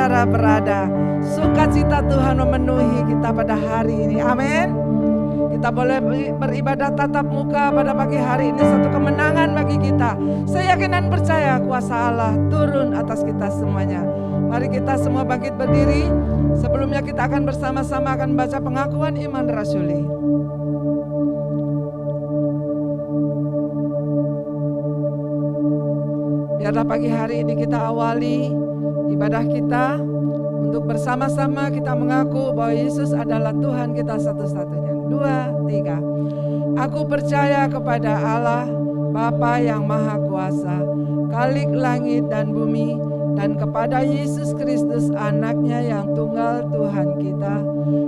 saudara berada. Sukacita Tuhan memenuhi kita pada hari ini. Amin. Kita boleh beribadah tatap muka pada pagi hari ini, satu kemenangan bagi kita. Saya yakin dan percaya kuasa Allah turun atas kita semuanya. Mari kita semua bangkit berdiri. Sebelumnya kita akan bersama-sama akan baca pengakuan iman rasuli. Biarlah pagi hari ini kita awali ibadah kita untuk bersama-sama kita mengaku bahwa Yesus adalah Tuhan kita satu-satunya. 2, 3. Aku percaya kepada Allah, Bapa yang Maha Kuasa, Khalik langit dan bumi, dan kepada Yesus Kristus anaknya yang tunggal Tuhan kita,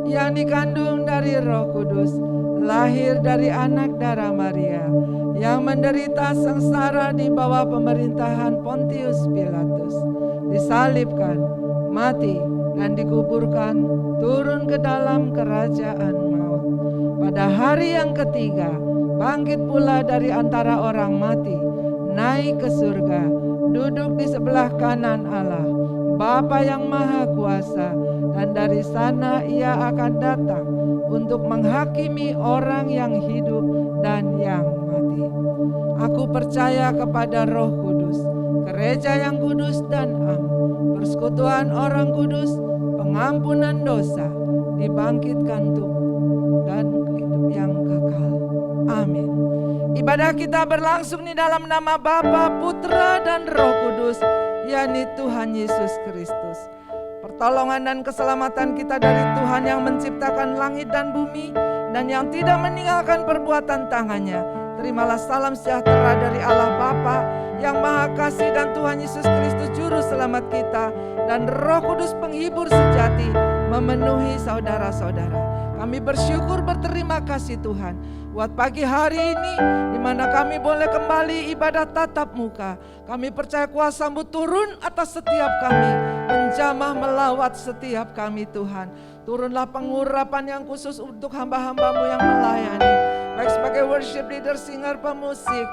yang dikandung dari Roh Kudus, lahir dari anak darah Maria, yang menderita sengsara di bawah pemerintahan Pontius Pilatus, disalibkan, mati, dan dikuburkan, turun ke dalam kerajaan maut. Pada hari yang ketiga, bangkit pula dari antara orang mati, naik ke surga, duduk di sebelah kanan Allah, Bapa yang Maha Kuasa, dan dari sana ia akan datang untuk menghakimi orang yang hidup dan yang mati. Aku percaya kepada Roh Kudus, gereja yang kudus dan am, persekutuan orang kudus, pengampunan dosa, dibangkitkan tubuh, dan hidup yang kekal. Amin. Ibadah kita berlangsung di dalam nama Bapa, Putra, dan Roh Kudus, yakni Tuhan Yesus Kristus. Pertolongan dan keselamatan kita dari Tuhan yang menciptakan langit dan bumi, dan yang tidak meninggalkan perbuatan tangannya. Terimalah salam sejahtera dari Allah Bapa yang Maha Kasih, dan Tuhan Yesus Kristus Juru Selamat kita, dan Roh Kudus penghibur sejati memenuhi saudara-saudara. Kami bersyukur, berterima kasih Tuhan buat pagi hari ini di mana kami boleh kembali ibadah tatap muka. Kami percaya kuasa-Mu turun atas setiap kami, menjamah melawat setiap kami Tuhan. Turunlah pengurapan yang khusus untuk hamba-hamba-Mu yang melayani, baik sebagai worship leader, singer, pemusik,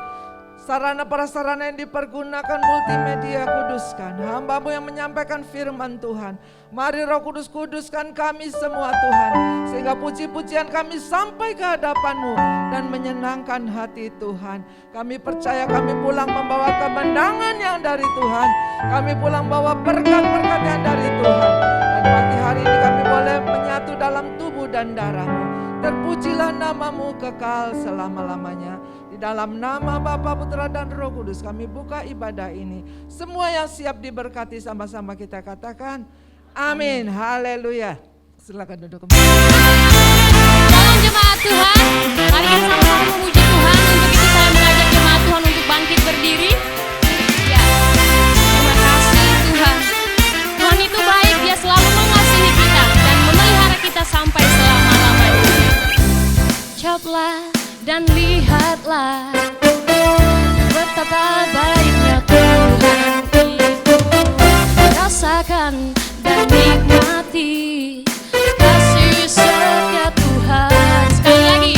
sarana prasarana yang dipergunakan, multimedia, kuduskan hamba-Mu yang menyampaikan firman Tuhan. Mari Roh Kudus kuduskan kami semua Tuhan, sehingga puji-pujian kami sampai ke hadapan-Mu dan menyenangkan hati Tuhan. Kami percaya kami pulang membawa kemenangan yang dari Tuhan, kami pulang bawa berkat-berkat yang dari Tuhan. Dan pagi hari ini kami boleh menyatu dalam tubuh dan darah-Mu. Terpujilah nama-Mu kekal selama-lamanya. Di dalam nama Bapa, Putra, dan Roh Kudus kami buka ibadah ini. Semua yang siap diberkati sama-sama kita katakan amin. Haleluya. Silakan duduk kembali. Salam jemaat Tuhan. Mari kita sama-sama memuji Tuhan. Untuk itu saya mengajak jemaat Tuhan untuk bangkit berdiri. Ya, terima kasih Tuhan. Tuhan itu baik, Dia selalu mengasihi kita dan memelihara kita sampai selama-lamanya. Cobalah dan lihatlah betapa baiknya Tuhan itu. Rasakan dan nikmati kasih setia Tuhan. Sekali lagi.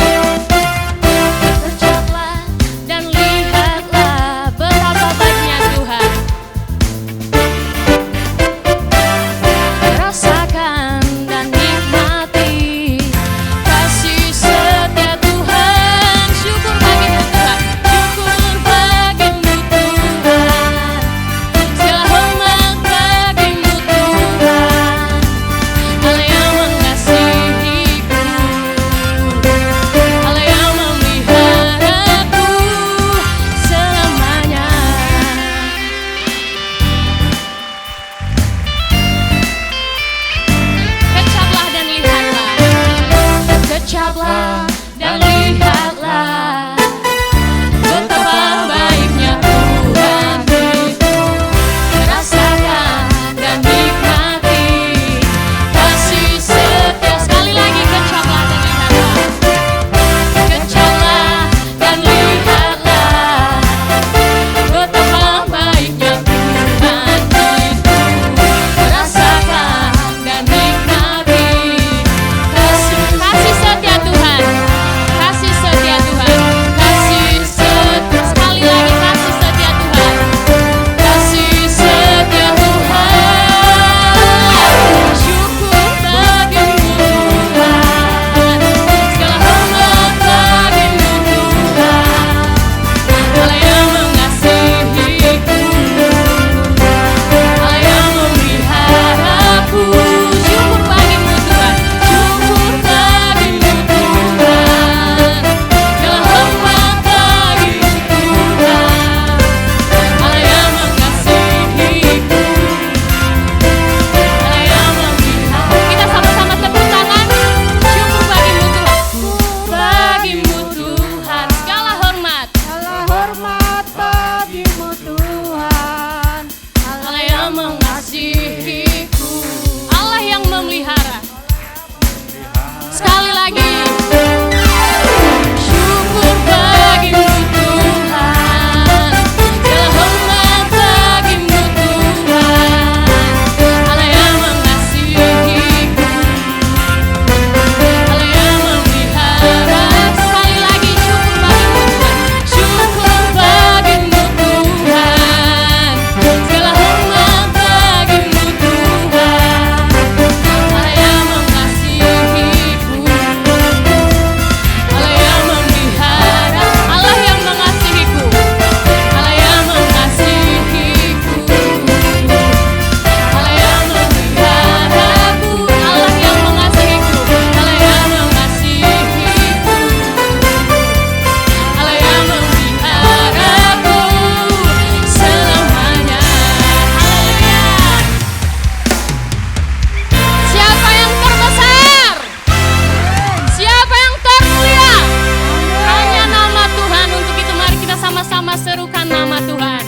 nama Tuhan.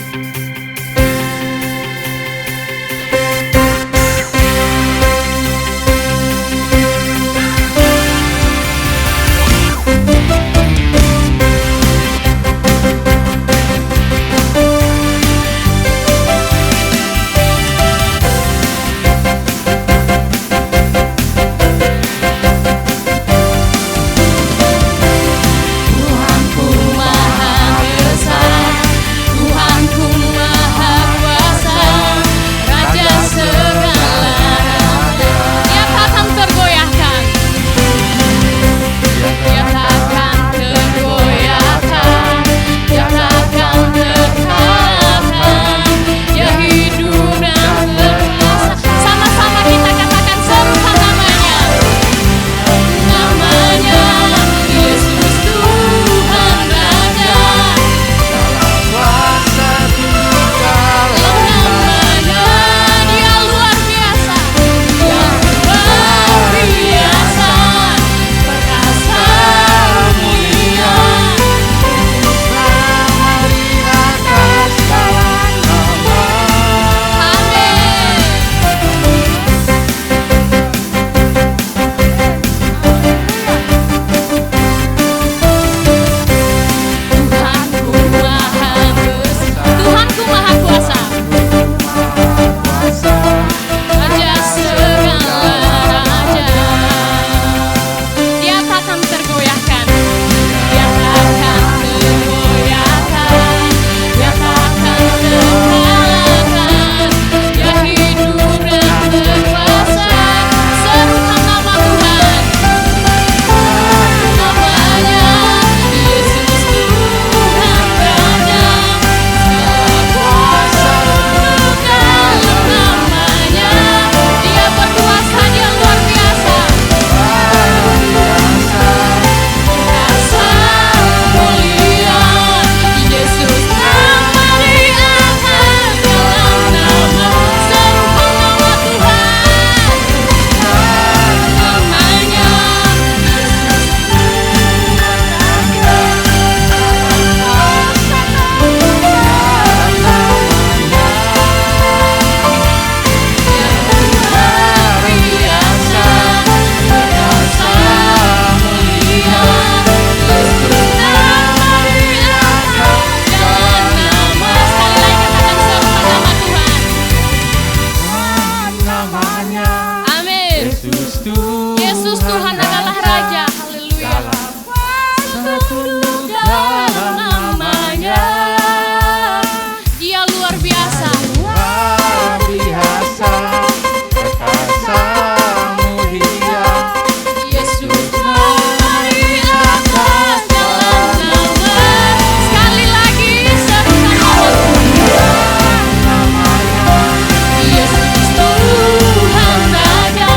Yesus Tuhan adalah Raja. Haleluya. Tertunduk dalam namanya. Dia luar biasa. Luar biasa, perkasa mulia. Yesus dari atas jalan nama. Sekali lagi serukan namanya. Yesus Tuhan Raja.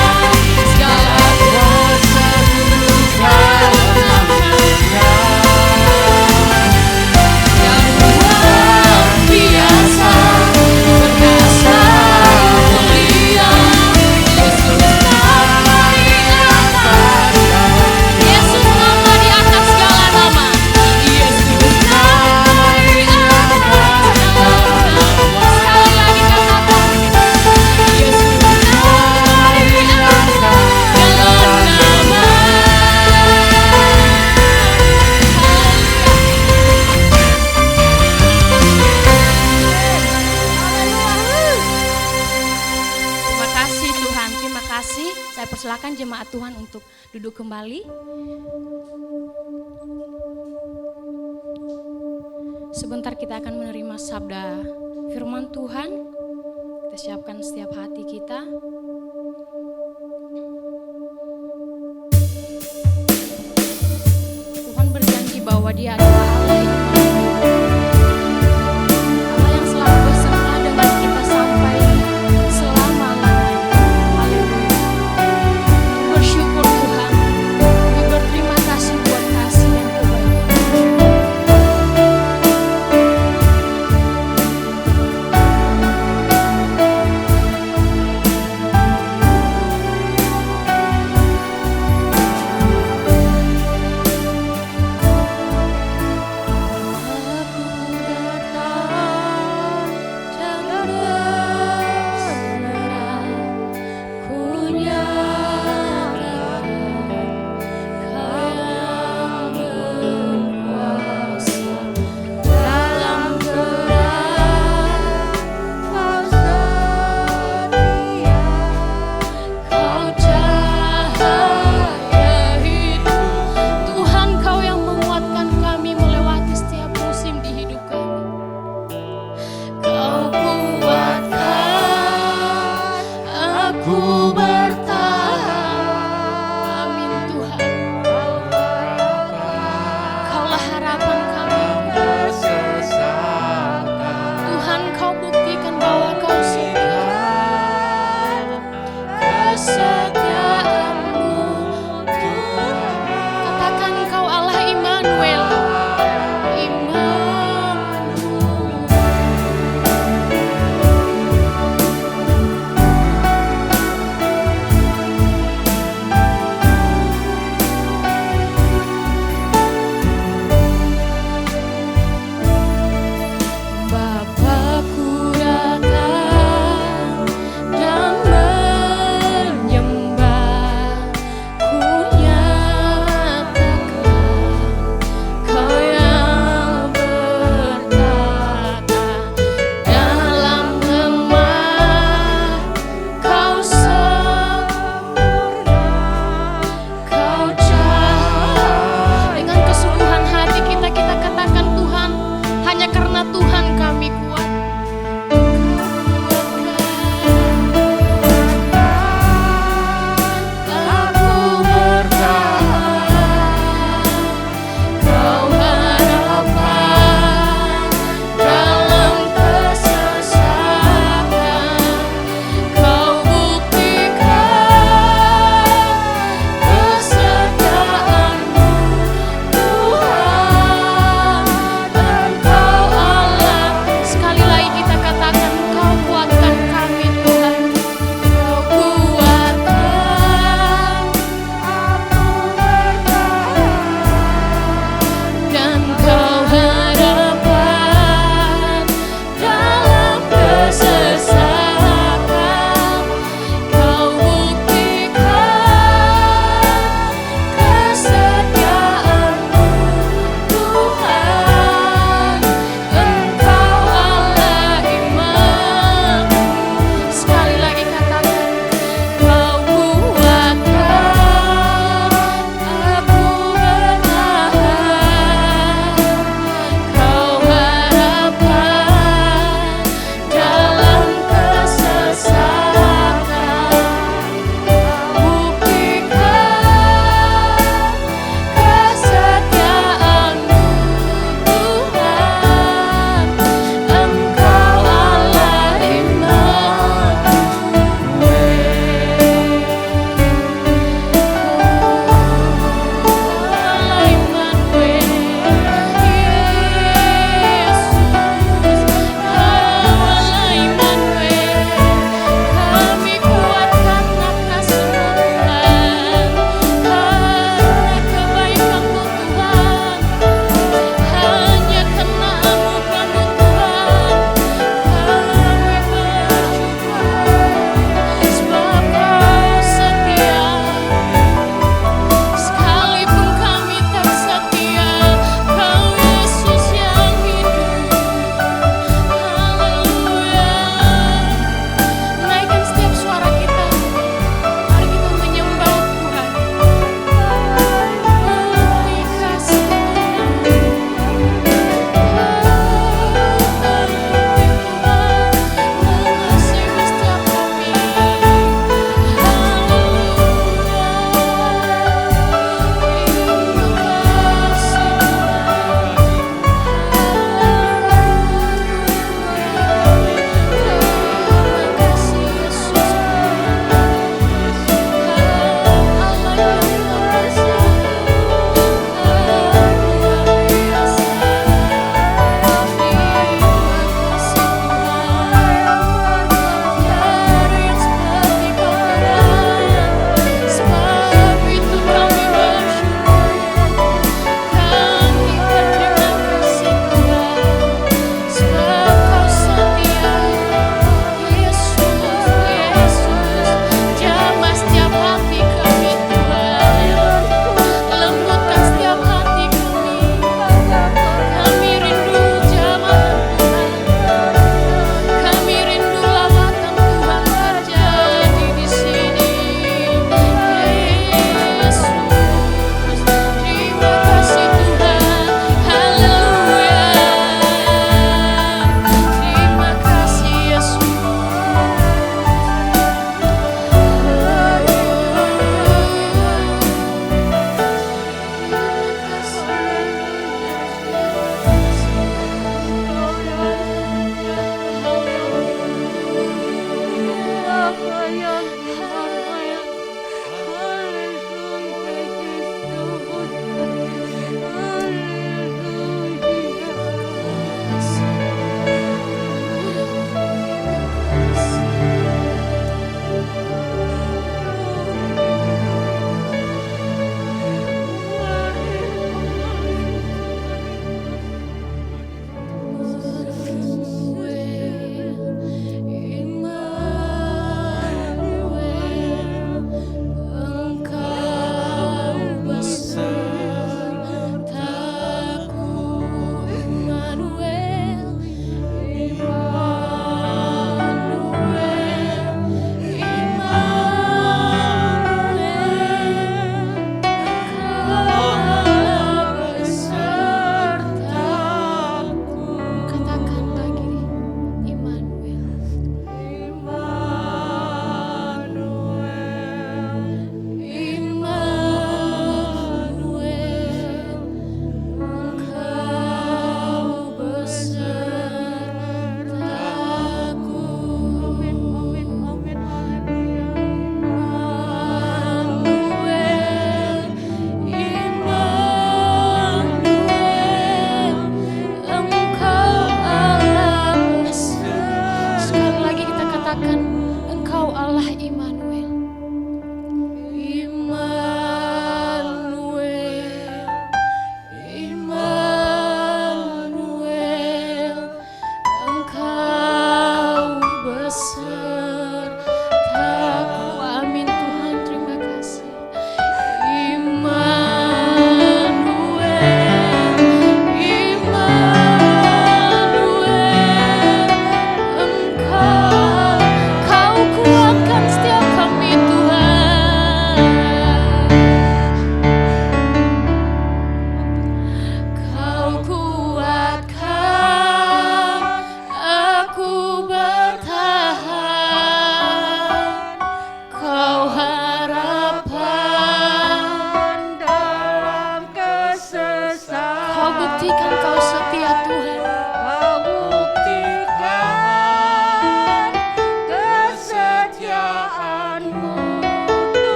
Segala kuasa tunduk dalam namanya. Yang luar biasa, perkasa mulia. Yesus nama di atas. Yesus nama di atas segala nama. Yesus nama di atas segala nama. Sekali lagi katakan. Yesus nama di atas segala nama. Terima kasih Tuhan, terima kasih. Saya persilakan jemaat Tuhan untuk duduk kembali. Sebentar kita akan menerima sabda firman Tuhan. Kita siapkan setiap hati kita. Tuhan berjanji bahwa Dia adalah Allah yang selalu beserta dengan kita sampai selama-lamanya. Haleluya. Bersyukur Tuhan. Kami berterima kasih buat kasih dan kebaikan.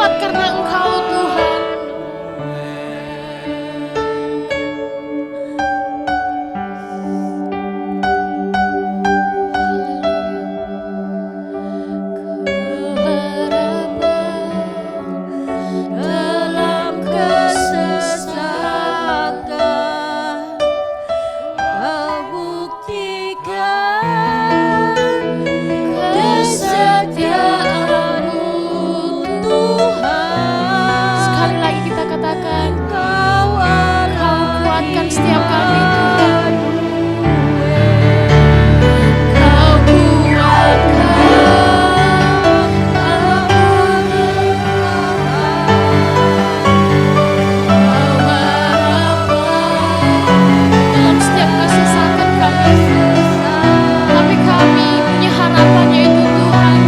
kuat karena Engkau Tuhan. Dalam kesesatan Kau buktikan kesetiaan-Mu Tuhan. Sekali lagi kita katakan, Kau Kau kuatkan setiap kami Tuhan. Kau kuatkan Dalam setiap kesesatan kami, tapi kami punya harapan yaitu Tuhan.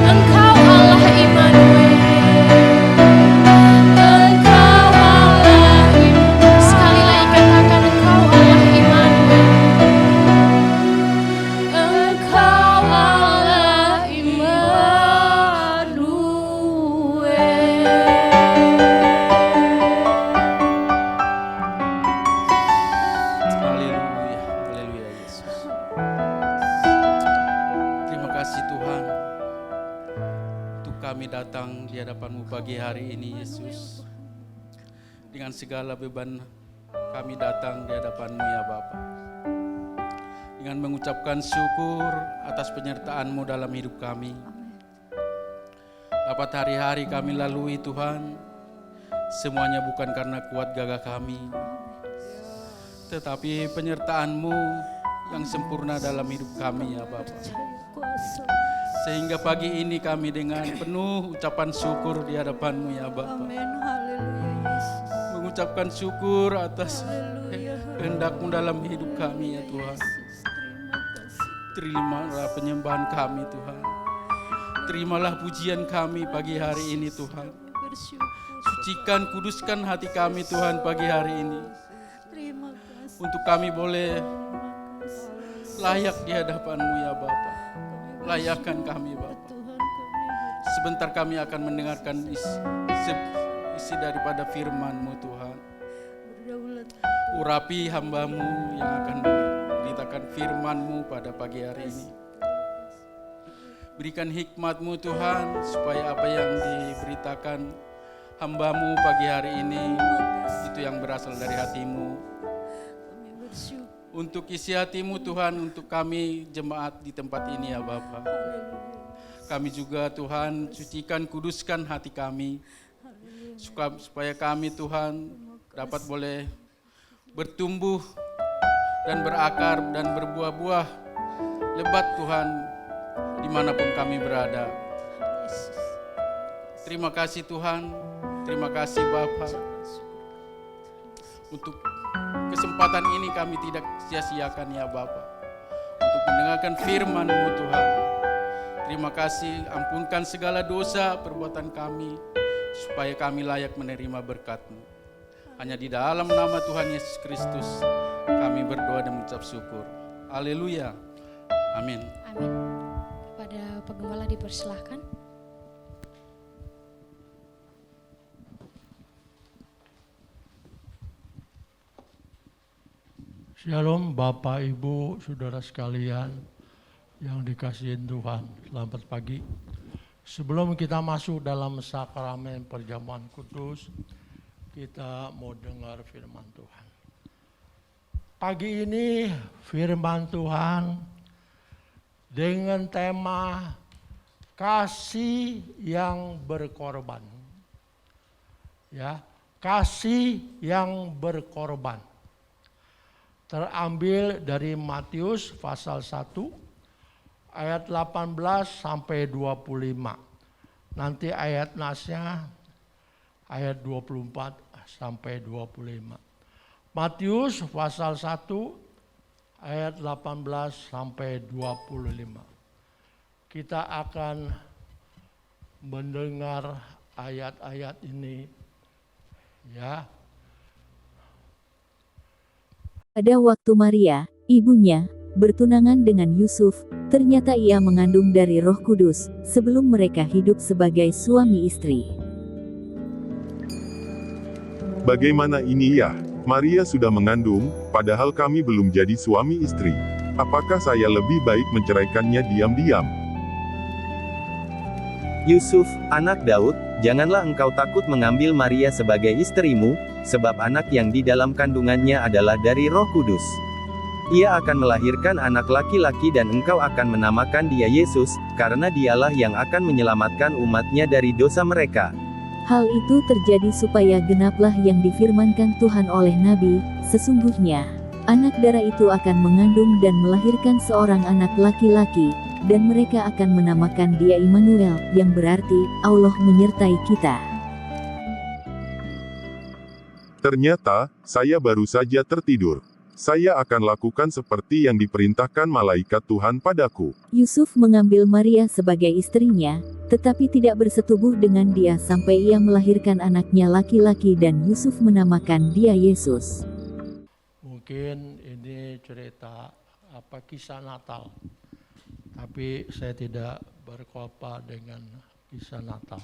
Engkau Allah Immanuel. Sekali lagi katakan, Engkau Allah Immanuel. Engkau Allah Haleluya, haleluya Yesus. Terima kasih Tuhan untuk kami datang di hadapan-Mu pagi hari ini Yesus. Dengan segala beban kami datang di hadapan-Mu ya Bapa. Dengan mengucapkan syukur atas penyertaan-Mu dalam hidup kami. Dapat hari-hari kami lalui Tuhan, semuanya bukan karena kuat gagah kami, tetapi penyertaan-Mu yang sempurna dalam hidup kami ya Bapa. Sehingga pagi ini kami dengan penuh ucapan syukur di hadapan-Mu ya Bapa. Amin. Haleluya Yesus. Mengucapkan syukur atas kehendak-Mu dalam hidup kami ya Tuhan. Terima kasih. Terimalah penyembahan kami Tuhan. Terimalah pujian kami pagi hari ini Tuhan. Bersyukur. Sucikan, kuduskan hati kami Tuhan pagi hari ini. Terima kasih. Untuk kami boleh layak di hadapan-Mu ya Bapa. Layakkan kami Bapa. Tuhan kami Sebentar kami akan mendengarkan isi daripada firman-Mu Tuhan. berdaulat. Urapi hamba-Mu yang akan memberitakan firman-Mu pada pagi hari ini. Berikan hikmat-Mu Tuhan, supaya apa yang diberitakan hamba-Mu pagi hari ini, itu yang berasal dari hati-Mu. Kami bersyukur. Untuk isi hati-Mu Tuhan, untuk kami jemaat di tempat ini ya Bapa. Kami juga Tuhan, sucikan, kuduskan hati kami, supaya kami Tuhan dapat boleh bertumbuh dan berakar dan berbuah-buah lebat Tuhan, dimanapun kami berada. Terima kasih Tuhan, terima kasih Bapa. Untuk kesempatan ini kami tidak sia-siakan ya Bapa, untuk mendengarkan firman-Mu Tuhan. Terima kasih, ampunkan segala dosa perbuatan kami, supaya kami layak menerima berkat-Mu. Hanya di dalam nama Tuhan Yesus Kristus kami berdoa dan mengucap syukur. Haleluya. Amin. Amin. Kepada penggembala dipersilahkan. Shalom Bapak, Ibu, Saudara sekalian yang dikasihin Tuhan. Selamat pagi. Sebelum kita masuk dalam sakramen perjamuan kudus, kita mau dengar firman Tuhan. Pagi ini firman Tuhan dengan tema kasih yang berkorban. Ya, kasih yang berkorban. Terambil dari Matius pasal 1 ayat 18 sampai 25. Nanti ayat nasnya ayat 24 sampai 25. Matius pasal 1 ayat 18 sampai 25. Kita akan mendengar ayat-ayat ini ya. Pada waktu Maria, ibunya, bertunangan dengan Yusuf, ternyata ia mengandung dari Roh Kudus, sebelum mereka hidup sebagai suami istri. Bagaimana ini ya? Maria sudah mengandung, padahal kami belum jadi suami istri. Apakah saya lebih baik menceraikannya diam-diam? Yusuf, anak Daud, janganlah engkau takut mengambil Maria sebagai istrimu, sebab anak yang di dalam kandungannya adalah dari Roh Kudus. Ia akan melahirkan anak laki-laki dan engkau akan menamakan dia Yesus, karena dialah yang akan menyelamatkan umatnya dari dosa mereka. Hal itu terjadi supaya genaplah yang difirmankan Tuhan oleh Nabi, sesungguhnya, anak darah itu akan mengandung dan melahirkan seorang anak laki-laki, dan mereka akan menamakan dia Immanuel, yang berarti, Allah menyertai kita. Ternyata, saya baru saja tertidur. Saya akan lakukan seperti yang diperintahkan malaikat Tuhan padaku. Yusuf mengambil Maria sebagai istrinya, tetapi tidak bersetubuh dengan dia sampai ia melahirkan anaknya laki-laki dan Yusuf menamakan dia Yesus. Mungkin ini cerita kisah Natal. Tapi saya tidak berkopa dengan kisah Natal.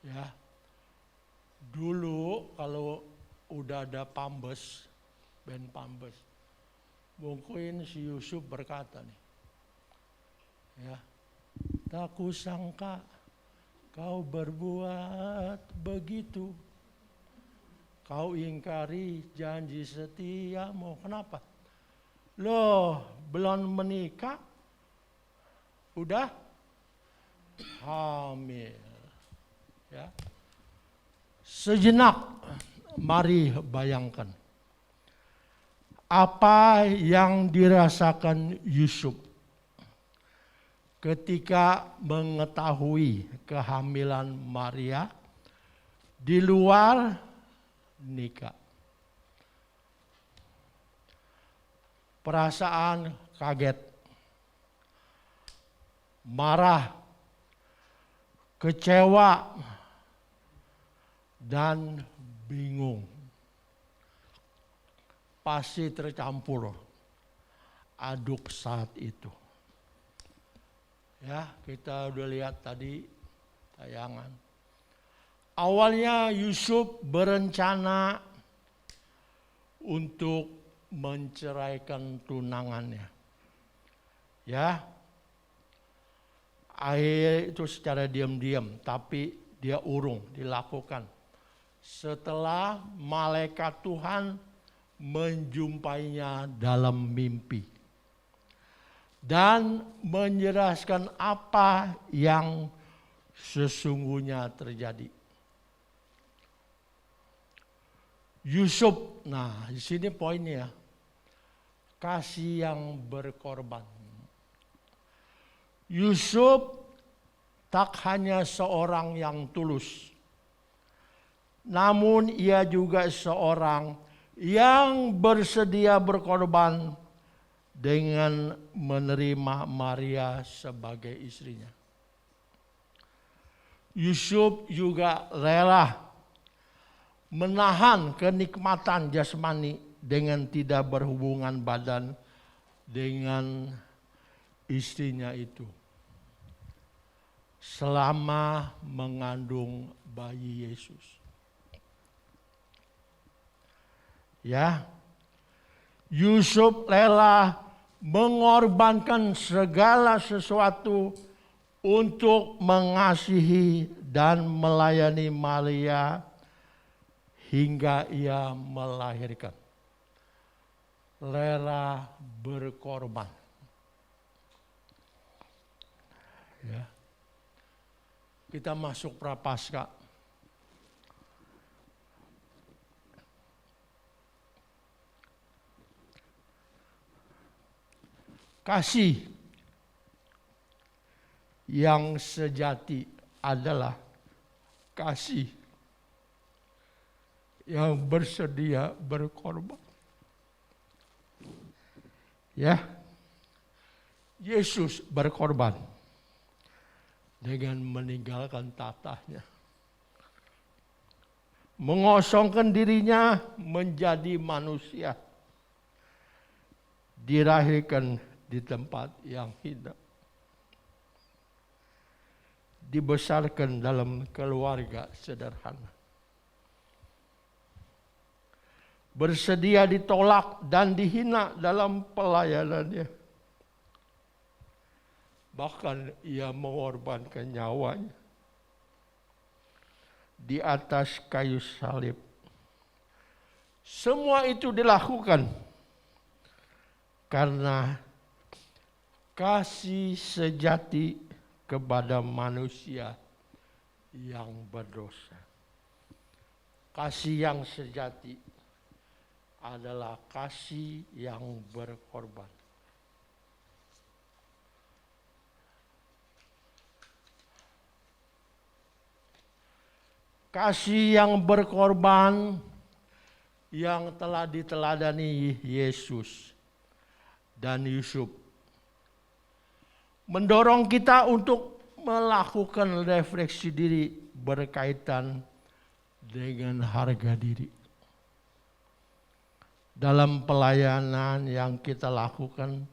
Ya. Dulu kalau udah ada Pambes, band Pambes, mungkin si Yusuf berkata nih, ya, tak kusangka kau berbuat begitu, kau ingkari janji setiamu. Kenapa? Loh, belum menikah, udah hamil. Ya. Sejenak, mari bayangkan apa yang dirasakan Yusuf ketika mengetahui kehamilan Maria di luar nikah. Perasaan kaget, marah, kecewa, dan bingung. Pasti tercampur aduk saat itu. Ya, kita udah lihat tadi tayangan. Awalnya Yusuf berencana untuk menceraikan tunangannya. Ya. Akhirnya itu secara diam-diam, tapi dia urung dilakukan. Setelah malaikat Tuhan menjumpainya dalam mimpi dan menjelaskan apa yang sesungguhnya terjadi. Yusuf, nah di sini poinnya, kasih yang berkorban. Yusuf tak hanya seorang yang tulus, namun ia juga seorang yang bersedia berkorban dengan menerima Maria sebagai istrinya. Yusuf juga rela menahan kenikmatan jasmani dengan tidak berhubungan badan dengan istrinya itu selama mengandung bayi Yesus. Ya, Yusuf rela mengorbankan segala sesuatu untuk mengasihi dan melayani Maria hingga ia melahirkan. Rela berkorban. Ya. Kita masuk Prapaskah. Kasih yang sejati adalah kasih yang bersedia berkorban. Ya, Yesus berkorban dengan meninggalkan tatahnya, mengosongkan dirinya menjadi manusia, dilahirkan di tempat yang hina. Dibesarkan dalam keluarga sederhana. Bersedia ditolak dan dihina dalam pelayanannya. Bahkan ia mengorbankan nyawanya di atas kayu salib. Semua itu dilakukan karena kasih sejati kepada manusia yang berdosa. Kasih yang sejati adalah kasih yang berkorban. Kasih yang berkorban yang telah diteladani Yesus dan Yusuf mendorong kita untuk melakukan refleksi diri berkaitan dengan harga diri. Dalam pelayanan yang kita lakukan,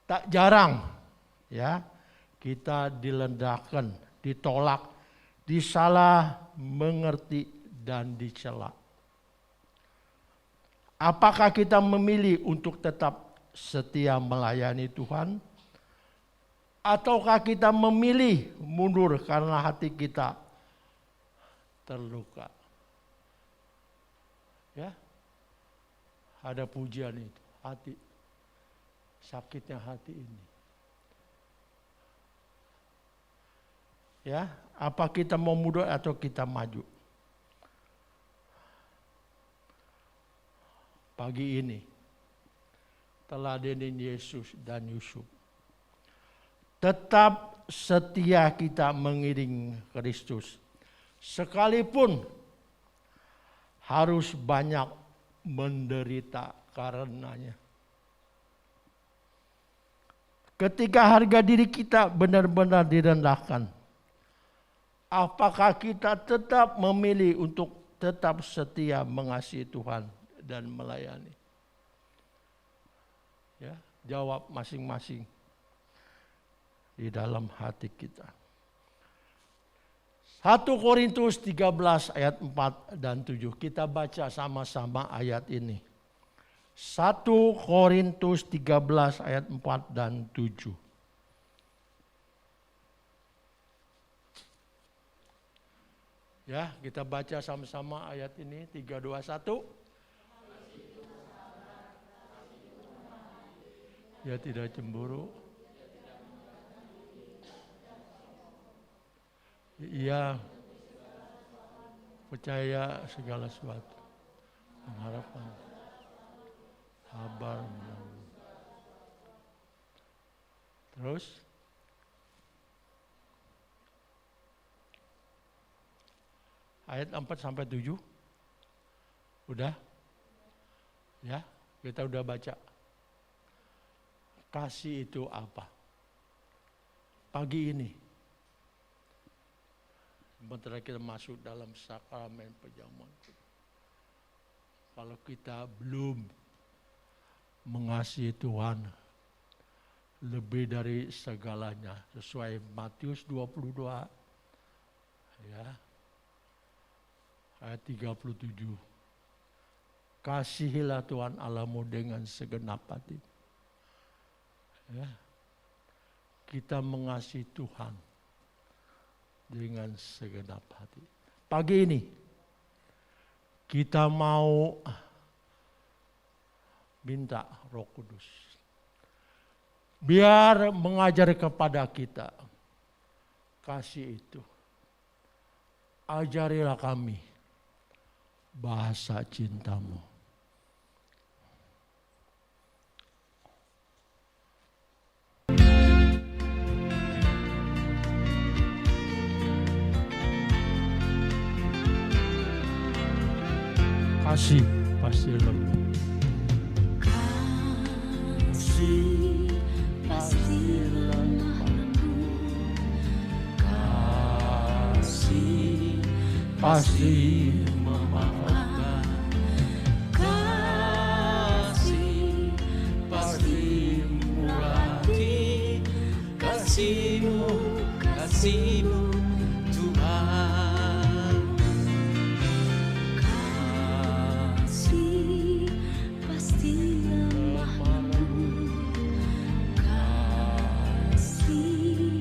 tak jarang ya kita dilendahkan, ditolak, disalah mengerti dan dicela. Apakah kita memilih untuk tetap setia melayani Tuhan? Ataukah kita memilih mundur karena hati kita terluka? Ya, ada pujian itu, hati, sakitnya hati ini. Ya, apa kita mau mundur atau kita maju? Pagi ini, teladan Yesus dan Yusuf. Tetap setia kita mengiring Kristus. Sekalipun harus banyak menderita karenanya. Ketika harga diri kita benar-benar direndahkan, apakah kita tetap memilih untuk tetap setia mengasihi Tuhan dan melayani? Ya, jawab masing-masing di dalam hati kita. 1 Korintus 13 ayat 4 dan 7. Kita baca sama-sama ayat ini. 1 Korintus 13 ayat 4 dan 7. Ya, kita baca sama-sama ayat ini. 3, 2, 1. Dia tidak cemburu. Ia percaya segala sesuatu, mengharapkan sabar. Terus ayat 4 sampai 7 udah? Ya, kita udah baca. Kasih itu apa? Pagi ini sementara kita masuk dalam sakramen perjamuan, kalau kita belum mengasihi Tuhan lebih dari segalanya, sesuai Matius 22 ya, ayat 37. Kasihilah Tuhan Allahmu dengan segenap hati. Ya, kita mengasihi Tuhan dengan segenap hati. Pagi ini kita mau minta Roh Kudus biar mengajar kepada kita kasih itu. Ajarilah kami bahasa cintamu. Kasih pasti lebih. Kasih pasti lebih. Kasih pasti memaafkan. Kasih pasti kasih-Mu, kasih-Mu Tuhan. Kasih pasti lemah lembut, kasih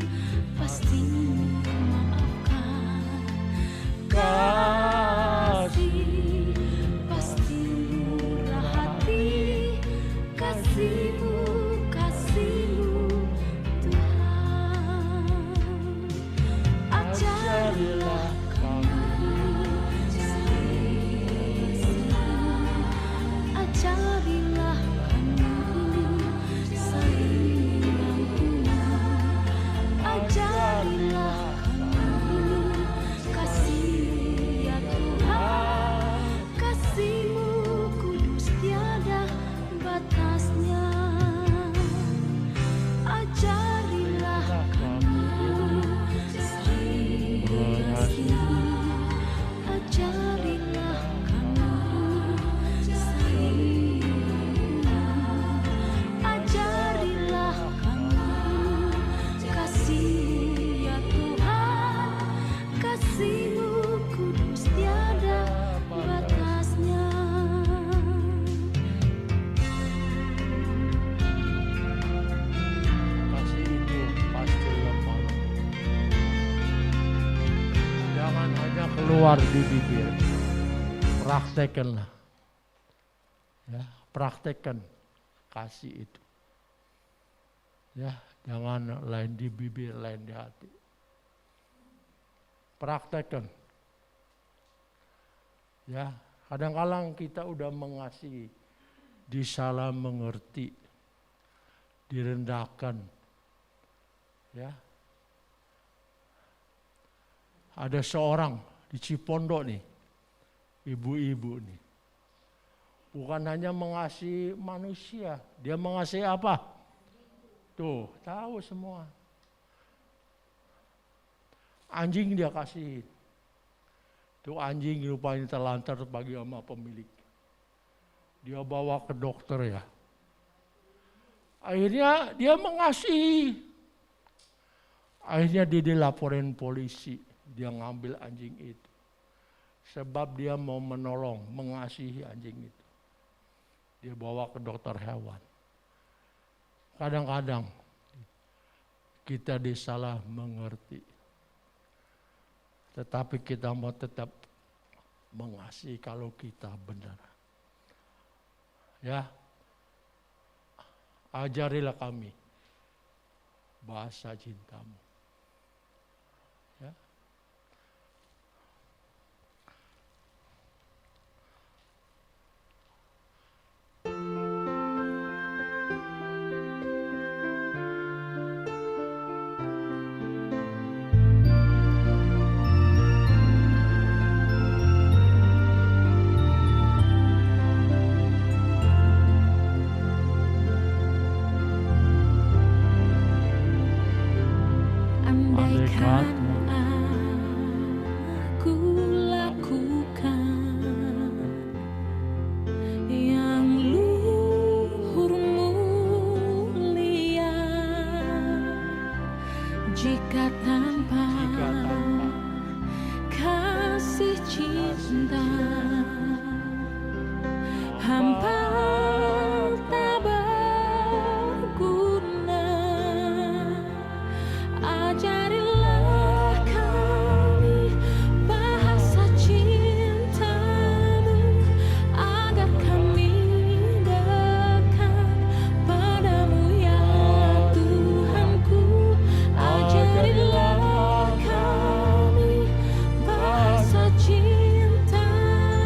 pasti memaafkan, kasih pasti murah hati, kasih-Mu, kasih-Mu Tuhan. Ajarilah ajarilah kami saling mengampuni, ajarilah kami kasih ya Tuhan, kasih-Mu kudus tiada batasnya, ajarilah kami saling mengasihi, ajarilah ajarilah kami kasih ya Tuhan, kasih-Mu kudus tiada batasnya. Kasih itu pasti lemah. Jangan hanya keluar di bibir, praktekkanlah. Ya, praktekkan kasih itu. Ya, jangan lain di bibir, lain di hati. Praktekkan. Ya, kadang-kadang kita udah mengasihi, disalah mengerti, direndahkan. Ya. Ada seorang di Cipondo nih, ibu-ibu nih. Bukan hanya mengasihi manusia, dia mengasihi apa? Tuh, tahu semua. Anjing dia kasih. Tuh anjing rupanya terlantar bagi sama pemilik. Dia bawa ke dokter ya. Akhirnya dia mengasihi. Akhirnya dia dilaporin polisi. Dia ngambil anjing itu. Sebab dia mau menolong, mengasihi anjing itu. Dia bawa ke dokter hewan. Kadang-kadang kita disalah mengerti. Tetapi kita mau tetap mengasihi kalau kita benar. Ya, ajarilah kami bahasa cinta-Mu. Ya. Andaikan aku lakukan yang luhur mulia, jika tanpa kasih cinta hamba tak berguna. Ajarilah kami bahasa cinta-Mu, agar kami dekat padamu ya Tuhanku. Ajarilah kami bahasa cinta-Mu.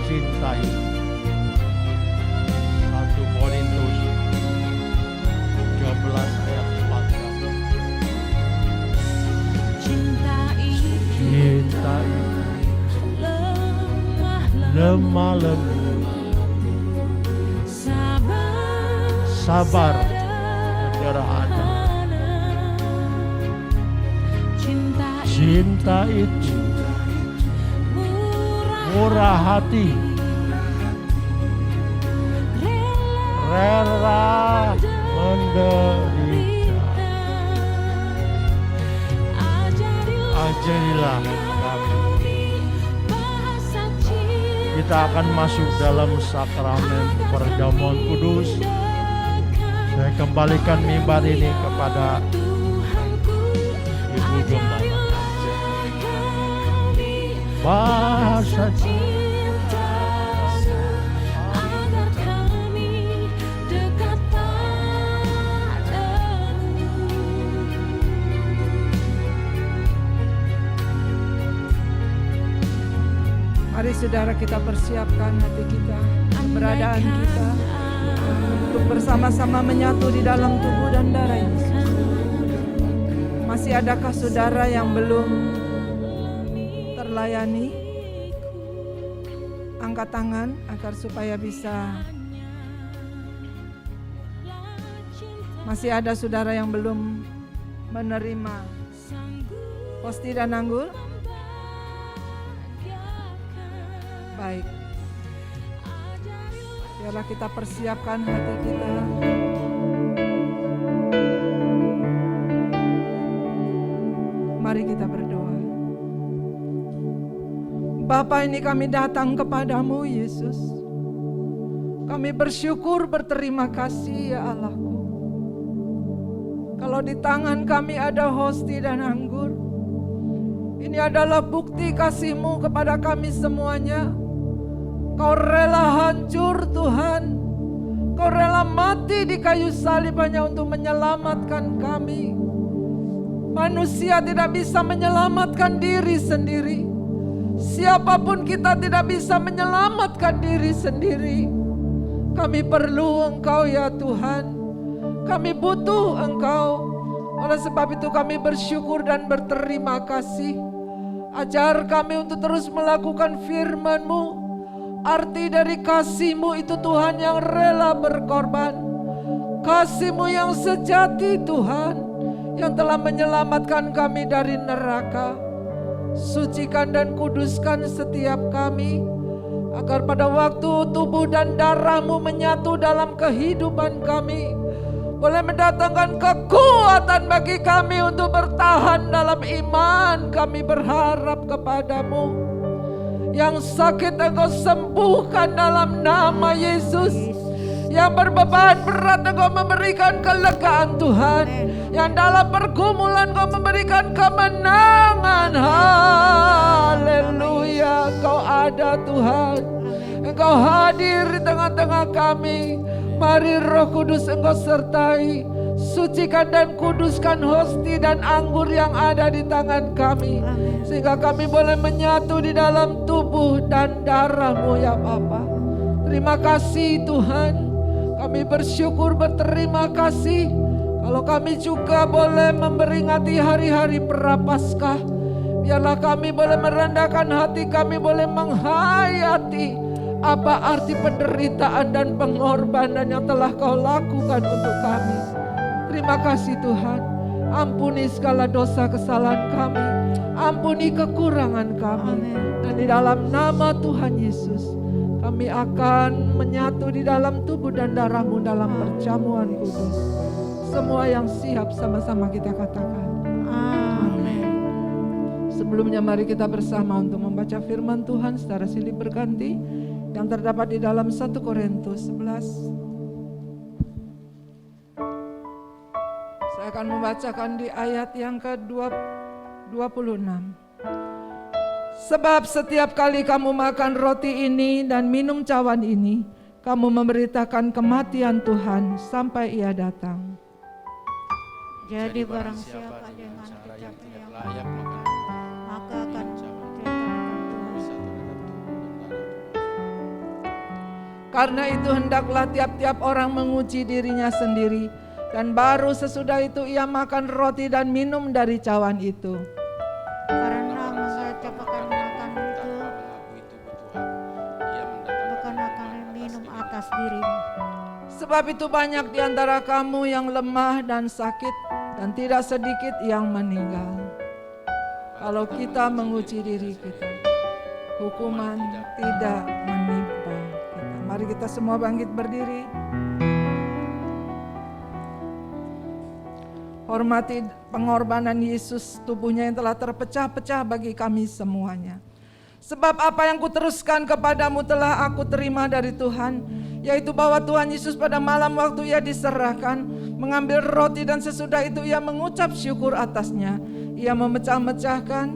cinta itu. 1 Korintus 13 ayat 14. Cinta itu Cinta itu lemah lembut, sabar, sederhana. Cinta itu murah hati, rela menderita. Ajarilah kami. Kita akan masuk dalam sakramen perjamuan kudus. Saya kembalikan mimbar ini kepada Ibu Gembala. Bahasa cinta agar kami dekat padamu. Mari saudara kita persiapkan hati kita, keberadaan kita untuk bersama-sama menyatu di dalam tubuh dan darah Yesus. Masih adakah saudara yang belum terlayani? Angkat tangan agar supaya bisa. Masih ada saudara yang belum menerima hosti dan anggur? Baik. Biarlah kita persiapkan hati kita. Mari kita berdoa. Bapa, ini kami datang kepadamu Yesus. Kami bersyukur, berterima kasih ya Allahku. Kalau di tangan kami ada hosti dan anggur, ini adalah bukti kasih-Mu kepada kami semuanya. Kau rela hancur Tuhan. Kau rela mati di kayu salib hanya untuk menyelamatkan kami. Manusia tidak bisa menyelamatkan diri sendiri. Siapapun kita tidak bisa menyelamatkan diri sendiri. Kami perlu Engkau ya Tuhan. Kami butuh Engkau. Oleh sebab itu kami bersyukur dan berterima kasih. Ajar kami untuk terus melakukan firman-Mu. Arti dari kasih-Mu itu Tuhan yang rela berkorban. Kasih-Mu yang sejati Tuhan, yang telah menyelamatkan kami dari neraka. Sucikan dan kuduskan setiap kami, agar pada waktu tubuh dan darah-Mu menyatu dalam kehidupan kami, boleh mendatangkan kekuatan bagi kami untuk bertahan dalam iman. Kami berharap kepadamu. Yang sakit Engkau sembuhkan dalam nama Yesus. Yang berbeban berat Engkau memberikan kelegaan Tuhan. Yang dalam pergumulan Engkau memberikan kemenangan. Haleluya, Engkau ada Tuhan. Engkau hadir di tengah-tengah kami. Mari Roh Kudus Engkau sertai. Sucikan dan kuduskan hosti dan anggur yang ada di tangan kami. Sehingga kami boleh menyatu di dalam tubuh dan darah-Mu ya Bapa. Terima kasih Tuhan. Kami bersyukur, berterima kasih. Kalau kami juga boleh memperingati hari-hari Prapaskah, biarlah kami boleh merendahkan hati, kami boleh menghayati apa arti penderitaan dan pengorbanan yang telah Kau lakukan untuk kami. Terima kasih Tuhan. Ampuni segala dosa kesalahan kami. Ampuni kekurangan kami. Dan di dalam nama Tuhan Yesus, kami akan menyatu di dalam tubuh dan darah-Mu dalam perjamuan kudus. Semua yang siap sama-sama kita katakan amin. Sebelumnya mari kita bersama untuk membaca firman Tuhan secara silih berganti yang terdapat di dalam 1 Korintus 11. Saya akan membacakan di ayat yang ke-26. Sebab setiap kali kamu makan roti ini dan minum cawan ini, kamu memberitakan kematian Tuhan sampai Ia datang. Jadi barang siapa dengan yang kecap tidak yang layak makan maka akan ceritakan Tuhan. Karena itu hendaklah tiap-tiap orang menguji dirinya sendiri, dan baru sesudah itu ia makan roti dan minum dari cawan itu. Karena mengajak akan makan itu, bukan akan minum atas dirimu. Sebab itu banyak di antara kamu yang lemah dan sakit, dan tidak sedikit yang meninggal. Kalau kita menguji diri kita, hukuman tidak menimpa kita. Mari kita semua bangkit berdiri. Hormati pengorbanan Yesus, tubuhnya yang telah terpecah-pecah bagi kami semuanya. Sebab apa yang kuteruskan kepadamu telah aku terima dari Tuhan, yaitu bahwa Tuhan Yesus pada malam waktu ia diserahkan, mengambil roti dan sesudah itu ia mengucap syukur atasnya. Ia memecah-mecahkan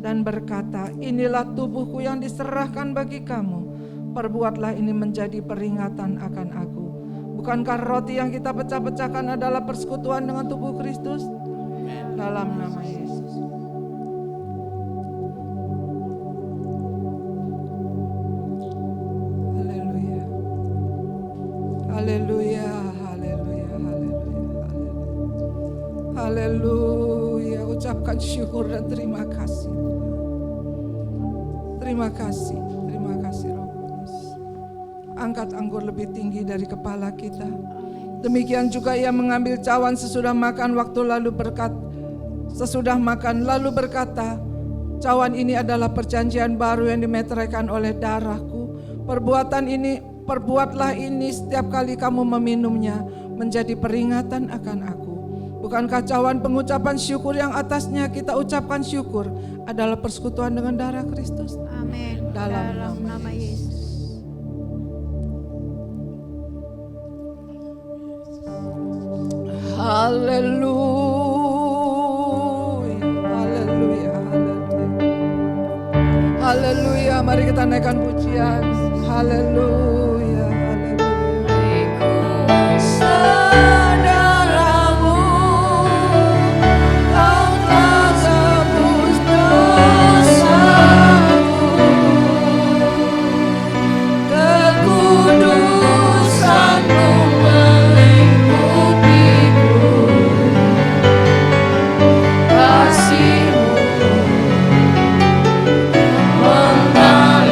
dan berkata, inilah tubuhku yang diserahkan bagi kamu. Perbuatlah ini menjadi peringatan akan aku. Bukankah roti yang kita pecah-pecahkan adalah persekutuan dengan tubuh Kristus? Dalam nama Yesus. Haleluya. Haleluya, haleluya, haleluya, haleluya. Haleluya, ucapkan syukur dan terima kasih. Terima kasih Roh Kudus. Angkat anggur lebih tinggi dari kepala kita. Demikian juga ia mengambil cawan sesudah makan lalu berkata, cawan ini adalah perjanjian baru yang dimeteraikan oleh darahku. Perbuatlah ini setiap kali kamu meminumnya menjadi peringatan akan aku. Bukankah cawan pengucapan syukur yang atasnya kita ucapkan syukur adalah persekutuan dengan darah Kristus? Amin. Dalam Nama Yesus. Haleluya, haleluya, haleluya. Haleluya, mari kita naikkan pujian. Haleluya, haleluya. Saudaramu, kau telah tebus dosamu. Kekudusanmu melingkupiku. Kasihmu mengalirkan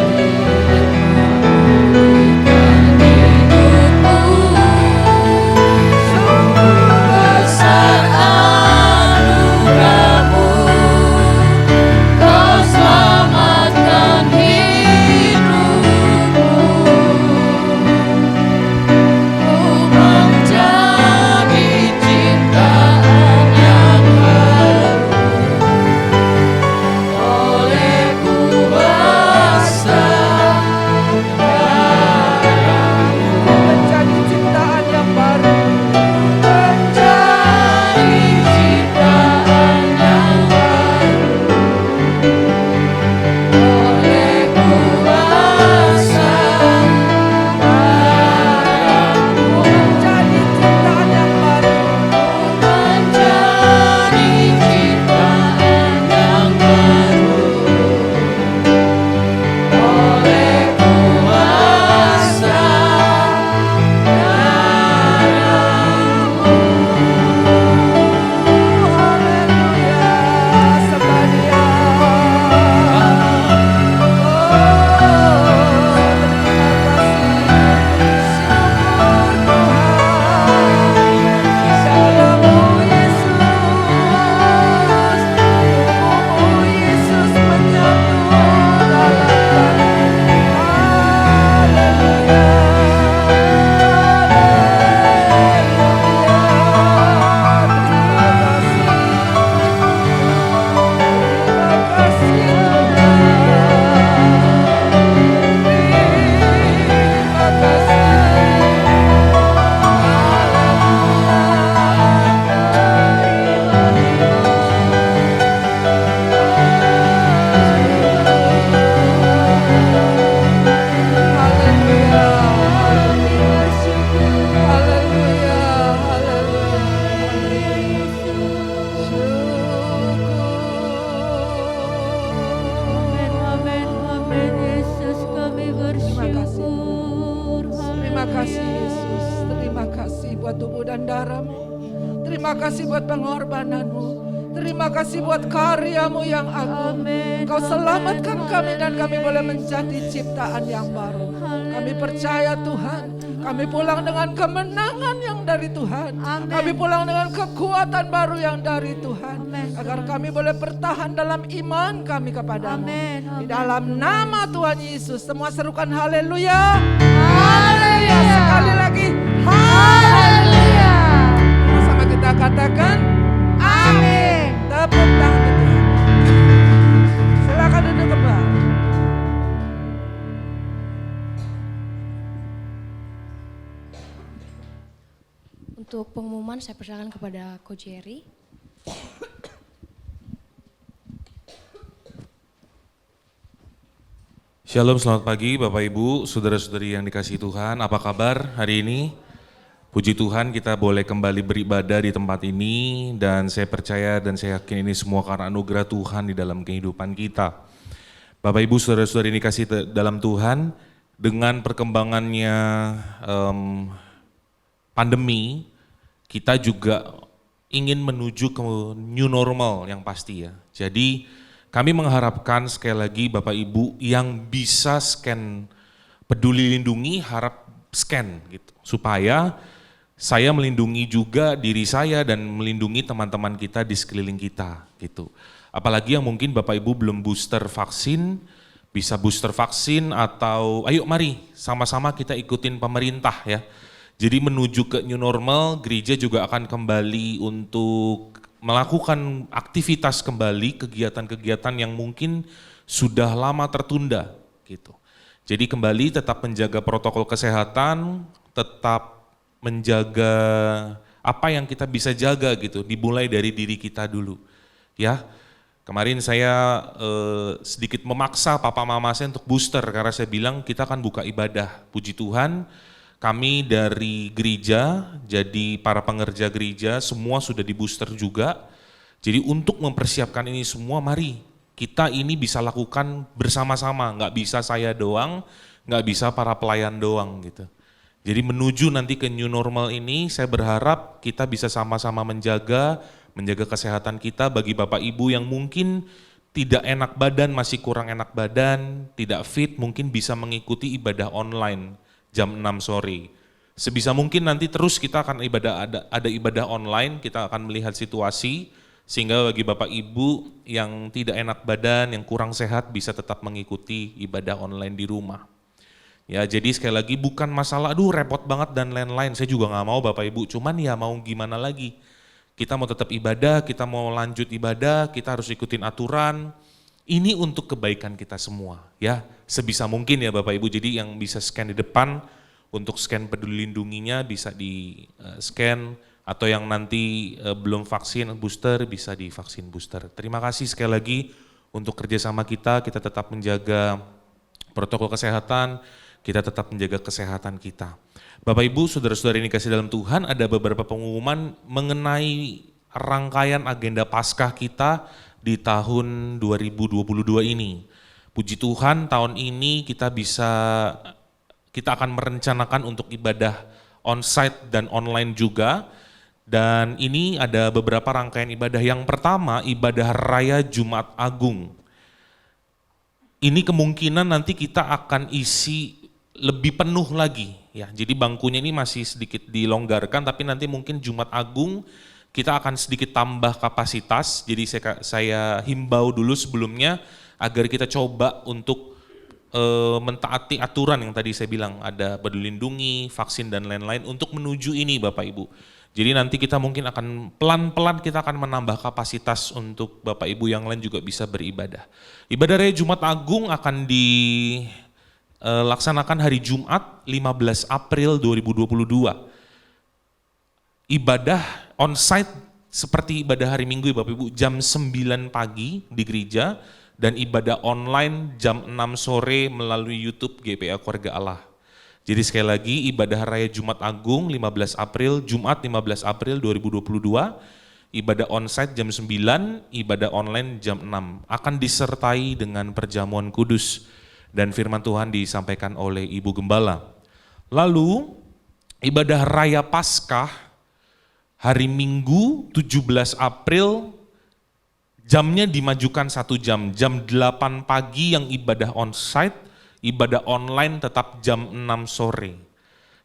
Terima kasih buat pengorbananmu. Terima kasih buat karyamu yang agung. Kau selamatkan kami dan kami boleh menjadi ciptaan yang baru. Kami percaya Tuhan, kami pulang dengan kemenangan yang dari Tuhan. Kami pulang dengan kekuatan baru yang dari Tuhan. Agar kami boleh bertahan dalam iman kami kepadamu. Di dalam nama Tuhan Yesus, semua serukan haleluya. Haleluya. Sekali lagi haleluya. Sama kita katakan amin. Tepuk tangan untuk Tuhan. Silakan duduk kembali. Untuk pengumuman saya persilakan kepada Coach Jerry. Shalom, selamat pagi Bapak Ibu, saudara-saudari yang dikasihi Tuhan. Apa kabar hari ini? Puji Tuhan kita boleh kembali beribadah di tempat ini dan saya percaya dan saya yakin ini semua karena anugerah Tuhan di dalam kehidupan kita. Bapak Ibu, saudara-saudari yang dikasihi dalam Tuhan, dengan perkembangannya pandemi, kita juga ingin menuju ke new normal yang pasti ya. Jadi kami mengharapkan sekali lagi Bapak Ibu yang bisa scan Peduli Lindungi harap scan gitu. Supaya saya melindungi juga diri saya dan melindungi teman-teman kita di sekeliling kita gitu. Apalagi yang mungkin Bapak Ibu belum booster vaksin, bisa booster vaksin atau ayo mari sama-sama kita ikutin pemerintah ya. Jadi menuju ke new normal, gereja juga akan kembali untuk melakukan aktivitas kembali, kegiatan-kegiatan yang mungkin sudah lama tertunda gitu. Jadi kembali tetap menjaga protokol kesehatan, tetap menjaga apa yang kita bisa jaga gitu, dimulai dari diri kita dulu. Ya, kemarin saya sedikit memaksa papa mama saya untuk booster karena saya bilang kita akan buka ibadah. Puji Tuhan, kami dari gereja, jadi para pengerja gereja semua sudah di booster juga. Jadi untuk mempersiapkan ini semua, mari kita ini bisa lakukan bersama-sama, nggak bisa saya doang, nggak bisa para pelayan doang gitu. Jadi menuju nanti ke new normal ini, saya berharap kita bisa sama-sama menjaga kesehatan kita. Bagi Bapak Ibu yang mungkin tidak enak badan, masih kurang enak badan, tidak fit, mungkin bisa mengikuti ibadah online jam 6 sore. Sebisa mungkin nanti terus kita akan ada ibadah online, kita akan melihat situasi, sehingga bagi Bapak Ibu yang tidak enak badan, yang kurang sehat bisa tetap mengikuti ibadah online di rumah. Ya, jadi sekali lagi bukan masalah, aduh repot banget dan lain-lain, saya juga nggak mau Bapak Ibu, cuman ya mau gimana lagi. Kita mau tetap ibadah, kita mau lanjut ibadah, kita harus ikutin aturan. Ini untuk kebaikan kita semua ya, sebisa mungkin ya Bapak Ibu. Jadi yang bisa scan di depan untuk scan Peduli Lindunginya bisa di scan, atau yang nanti belum vaksin booster bisa divaksin booster. Terima kasih sekali lagi untuk kerjasama kita tetap menjaga protokol kesehatan, kita tetap menjaga kesehatan kita. Bapak Ibu, saudara-saudari yang dikasihi dalam Tuhan, ada beberapa pengumuman mengenai rangkaian agenda Paskah kita di tahun 2022 ini. Puji Tuhan tahun ini kita akan merencanakan untuk ibadah onsite dan online juga. Dan ini ada beberapa rangkaian ibadah. Yang pertama, ibadah raya Jumat Agung. Ini kemungkinan nanti kita akan isi lebih penuh lagi ya. Jadi bangkunya ini masih sedikit dilonggarkan, tapi nanti mungkin Jumat Agung kita akan sedikit tambah kapasitas. Jadi saya himbau dulu sebelumnya agar kita coba untuk mentaati aturan yang tadi saya bilang, ada Peduli Lindungi, vaksin dan lain-lain untuk menuju ini Bapak Ibu. Jadi nanti kita mungkin akan pelan-pelan kita akan menambah kapasitas untuk Bapak Ibu yang lain juga bisa beribadah. Ibadah Raya Jumat Agung akan dilaksanakan hari Jumat 15 April 2022. Ibadah onsite seperti ibadah hari Minggu ya Bapak Ibu, jam 9 pagi di gereja, dan ibadah online jam 6 sore melalui YouTube GPA Keluarga Allah. Jadi sekali lagi ibadah raya Jumat Agung 15 April, Jumat 15 April 2022, ibadah onsite jam 9, ibadah online jam 6. Akan disertai dengan perjamuan kudus dan firman Tuhan disampaikan oleh Ibu Gembala. Lalu ibadah raya Paskah hari Minggu 17 April jamnya dimajukan 1 jam, jam 8 pagi yang ibadah onsite, ibadah online tetap jam 6 sore.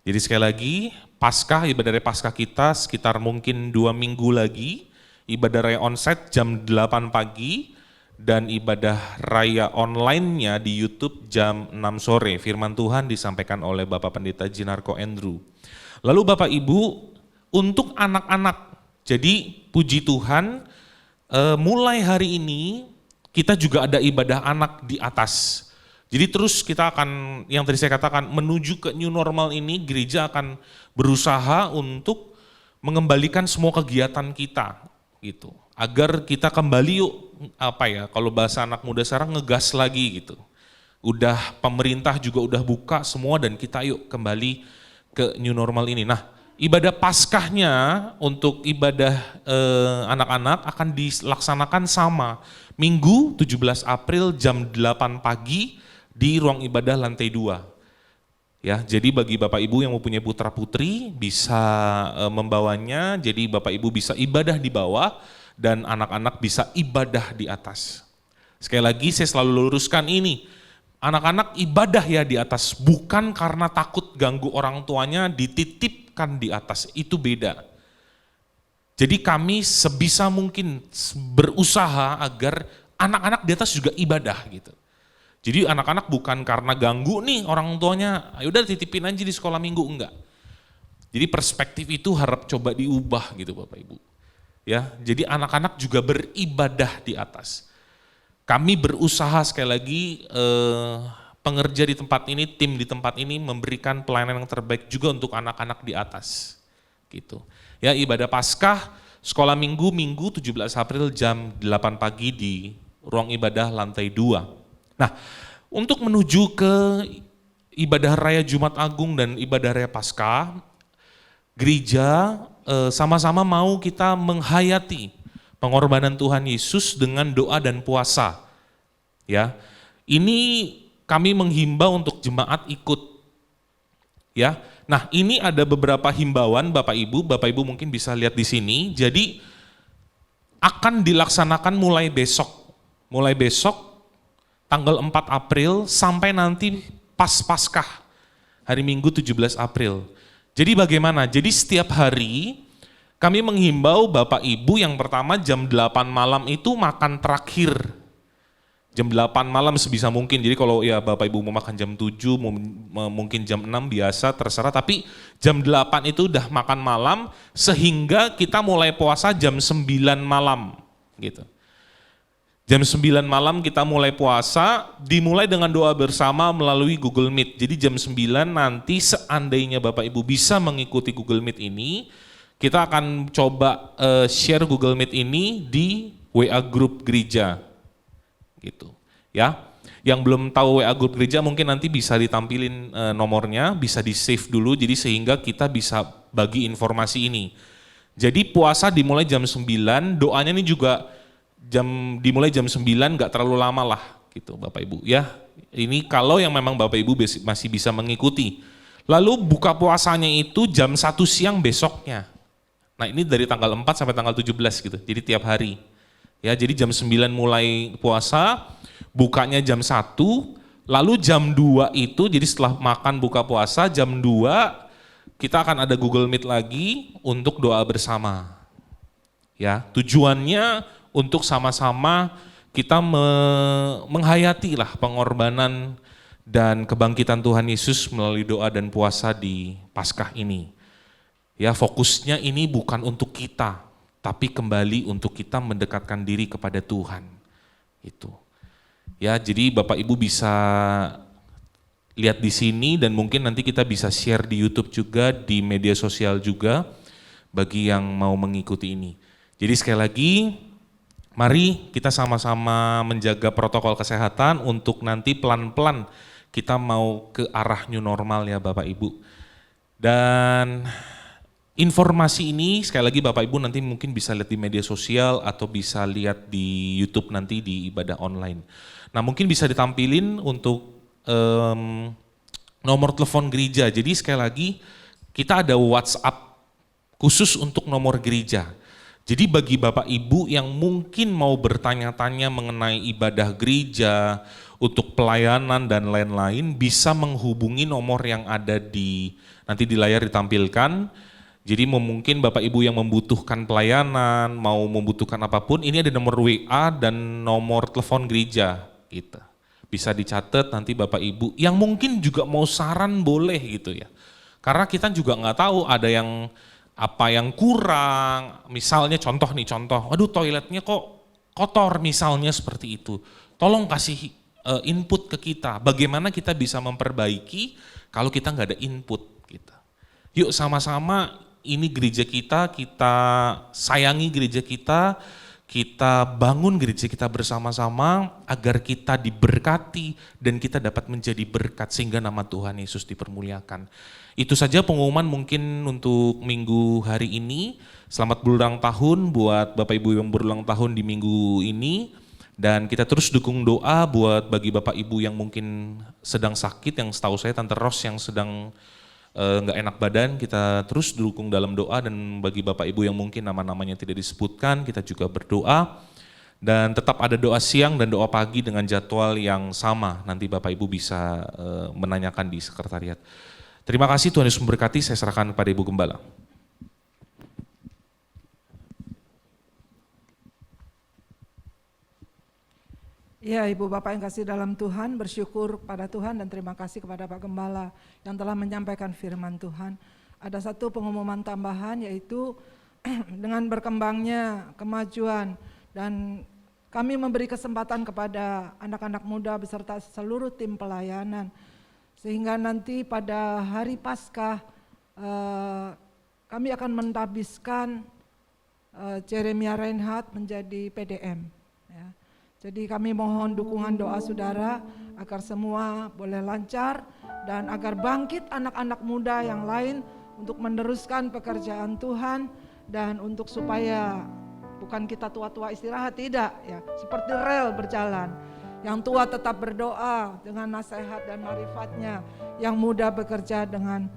Jadi sekali lagi, Paskah, ibadah raya Paskah kita sekitar mungkin 2 minggu lagi, ibadah raya onsite jam 8 pagi, dan ibadah raya online-nya di YouTube jam 6 sore. Firman Tuhan disampaikan oleh Bapak Pendeta Jinarko Andrew. Lalu Bapak Ibu, untuk anak-anak, jadi puji Tuhan, mulai hari ini kita juga ada ibadah anak di atas. Jadi terus kita akan, yang tadi saya katakan, menuju ke new normal ini, gereja akan berusaha untuk mengembalikan semua kegiatan kita, gitu. Agar kita kembali yuk, kalau bahasa anak muda sekarang ngegas lagi gitu. Udah pemerintah juga udah buka semua dan kita yuk kembali ke new normal ini. Nah, ibadah Paskahnya untuk ibadah anak-anak akan dilaksanakan sama. Minggu 17 April jam 8 pagi di ruang ibadah lantai 2. Ya, jadi bagi Bapak Ibu yang mempunyai putra-putri bisa membawanya, jadi Bapak Ibu bisa ibadah di bawah dan anak-anak bisa ibadah di atas. Sekali lagi saya selalu luruskan ini, anak-anak ibadah ya di atas, bukan karena takut ganggu orang tuanya dititipkan di atas, itu beda. Jadi kami sebisa mungkin berusaha agar anak-anak di atas juga ibadah gitu. Jadi anak-anak bukan karena ganggu nih orang tuanya, yaudah titipin aja di sekolah minggu, enggak. Jadi perspektif itu harap coba diubah gitu Bapak Ibu. Ya, jadi anak-anak juga beribadah di atas. Kami berusaha sekali lagi pengerja di tempat ini, tim di tempat ini memberikan pelayanan yang terbaik juga untuk anak-anak di atas. Gitu. Ya, ibadah Paskah sekolah Minggu 17 April jam 8 pagi di ruang ibadah lantai 2. Nah, untuk menuju ke ibadah raya Jumat Agung dan ibadah raya Paskah, gereja sama-sama mau kita menghayati pengorbanan Tuhan Yesus dengan doa dan puasa. Ya, ini kami menghimbau untuk jemaat ikut. Ya, nah ini ada beberapa himbauan Bapak Ibu mungkin bisa lihat di sini. Jadi akan dilaksanakan mulai besok tanggal 4 April sampai nanti pas Paskah hari Minggu 17 April. Jadi bagaimana? Jadi setiap hari kami menghimbau Bapak Ibu yang pertama jam 8 malam itu makan terakhir. Jam 8 malam sebisa mungkin, jadi kalau ya Bapak Ibu mau makan jam 7, mungkin jam 6 biasa terserah, tapi jam 8 itu udah makan malam sehingga kita mulai puasa jam 9 malam gitu. Jam 9 malam kita mulai puasa, dimulai dengan doa bersama melalui Google Meet. Jadi jam 9 nanti seandainya Bapak Ibu bisa mengikuti Google Meet ini, kita akan coba share Google Meet ini di WA Group Gereja. Gitu. Ya. Yang belum tahu WA Group Gereja mungkin nanti bisa ditampilin nomornya, bisa di-save dulu jadi sehingga kita bisa bagi informasi ini. Jadi puasa dimulai jam 9, doanya ini juga dimulai jam 9, nggak terlalu lama lah gitu Bapak Ibu ya. Ini kalau yang memang Bapak Ibu masih bisa mengikuti. Lalu buka puasanya itu jam 1 siang besoknya. Nah ini dari tanggal 4 sampai tanggal 17 gitu, jadi tiap hari. Ya, jadi jam 9 mulai puasa, bukanya jam 1, lalu jam 2 itu, jadi setelah makan buka puasa, jam 2 kita akan ada Google Meet lagi untuk doa bersama. Ya, tujuannya untuk sama-sama kita menghayati lah pengorbanan dan kebangkitan Tuhan Yesus melalui doa dan puasa di Paskah ini. Ya, fokusnya ini bukan untuk kita, tapi kembali untuk kita mendekatkan diri kepada Tuhan. Itu. Ya, jadi Bapak Ibu bisa lihat di sini dan mungkin nanti kita bisa share di YouTube juga, di media sosial juga bagi yang mau mengikuti ini. Jadi sekali lagi, mari kita sama-sama menjaga protokol kesehatan untuk nanti pelan-pelan kita mau ke arah new normal ya Bapak Ibu. Dan informasi ini sekali lagi Bapak Ibu nanti mungkin bisa lihat di media sosial atau bisa lihat di YouTube nanti di ibadah online. Nah mungkin bisa ditampilin untuk nomor telepon gereja. Jadi sekali lagi kita ada WhatsApp khusus untuk nomor gereja. Jadi bagi Bapak Ibu yang mungkin mau bertanya-tanya mengenai ibadah gereja, untuk pelayanan dan lain-lain, bisa menghubungi nomor yang ada nanti di layar ditampilkan. Jadi mungkin Bapak Ibu yang membutuhkan pelayanan, mau membutuhkan apapun, ini ada nomor WA dan nomor telepon gereja gitu. Bisa dicatat nanti Bapak Ibu, yang mungkin juga mau saran boleh gitu ya. Karena kita juga nggak tahu ada yang apa yang kurang, misalnya contoh, aduh toiletnya kok kotor misalnya seperti itu. Tolong kasih input ke kita, bagaimana kita bisa memperbaiki kalau kita nggak ada input gitu. Yuk sama-sama ini gereja kita sayangi gereja kita bangun gereja kita bersama-sama agar kita diberkati dan kita dapat menjadi berkat sehingga nama Tuhan Yesus dipermuliakan. Itu saja pengumuman mungkin untuk minggu hari ini. Selamat berulang tahun buat Bapak Ibu yang berulang tahun di minggu ini. Dan kita terus dukung doa buat bagi Bapak Ibu yang mungkin sedang sakit, yang setahu saya Tante Ros yang sedang nggak enak badan, kita terus dukung dalam doa. Dan bagi Bapak Ibu yang mungkin nama-namanya tidak disebutkan, kita juga berdoa. Dan tetap ada doa siang dan doa pagi dengan jadwal yang sama, nanti Bapak Ibu bisa menanyakan di sekretariat. Terima kasih, Tuhan Yesus memberkati. Saya serahkan kepada Ibu Gembala. Ya, Ibu Bapak yang kasih dalam Tuhan, bersyukur pada Tuhan dan terima kasih kepada Pak Gembala yang telah menyampaikan firman Tuhan. Ada satu pengumuman tambahan, yaitu dengan berkembangnya kemajuan dan kami memberi kesempatan kepada anak-anak muda beserta seluruh tim pelayanan, sehingga nanti pada hari Paskah kami akan mentabiskan Jeremia Reinhardt menjadi PDM. Ya. Jadi kami mohon dukungan doa saudara agar semua boleh lancar dan agar bangkit anak-anak muda yang lain untuk meneruskan pekerjaan Tuhan dan untuk supaya bukan kita tua-tua istirahat, tidak ya, seperti rel berjalan. Yang tua tetap berdoa dengan nasihat dan marifatnya, yang muda bekerja dengan